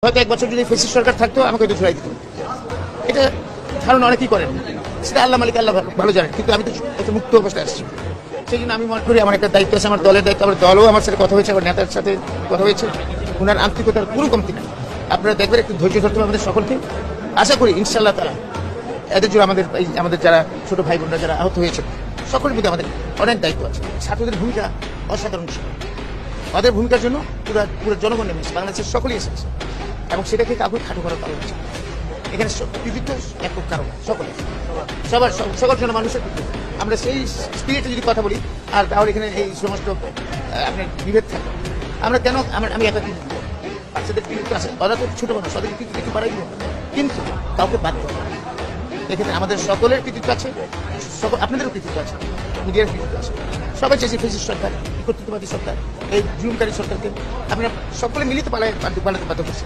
হয়তো 1 বছর যদি ফেসিস সরকার থাকতো আমাকে হয়তো ছড়াই দিত। এটা ধারণা অনেকেই করেন, সেটা আল্লাহ মালিক আল্লাহ ভালো জানেন, কিন্তু আমি তো একটা মুক্ত অবস্থায় আসছি। সেই জন্য আমি মনে করি আমার একটা দায়িত্ব আছে, আমার দলের দায়িত্ব। আমার দলও আমার সাথে কথা হয়েছে, আমার নেতার সাথে কথা হয়েছে। ওনার আন্তরিকতার কোনো কমতি নেই। আপনারা দেখবেন একটু ধৈর্য ধরতে হবে আমাদের সকলকে। আশা করি ইনশাআল্লাহ তারা এদের জন্য আমাদের যারা ছোট ভাই বোনরা যারা আহত হয়েছে সকলের প্রতি আমাদের অনেক দায়িত্ব আছে। ছাত্রদের ভূমিকা অসাধারণ ছিল, তাদের ভূমিকার জন্য পুরো জনগণ নেমেছে, বাংলাদেশের সকলেই এসেছে, এবং সেটাকে কাউকে খাটো করার কারণ হচ্ছে এখানে কৃতিত্ব একক কারণ সকল জন মানুষের কৃতিত্ব। আমরা সেই স্পিরিটে যদি কথা বলি আর তাহলে এখানে এই সমস্ত আপনার বিভেদ থাকে। আমরা কেন আমি একা কৃতিত্ব, বাচ্চাদের কৃতিত্ব আছে, ওরা তো ছোট মানুষ, ওদের কৃতিত্ব একটু বাড়াই দিব, কিন্তু কাউকে বাদ দেবো না। এখানে আমাদের সকলের কৃতিত্ব আছে, আপনাদেরও কৃতিত্ব আছে, মিডিয়ার কৃতিত্ব আছে। সবাই চাইছে ফেসিস সরকার, কর্তৃত্ববাদী সরকার, এই জুলুমকারী সরকারকে আপনারা সকলে মিলিত পালাতে বাধ্য করছে।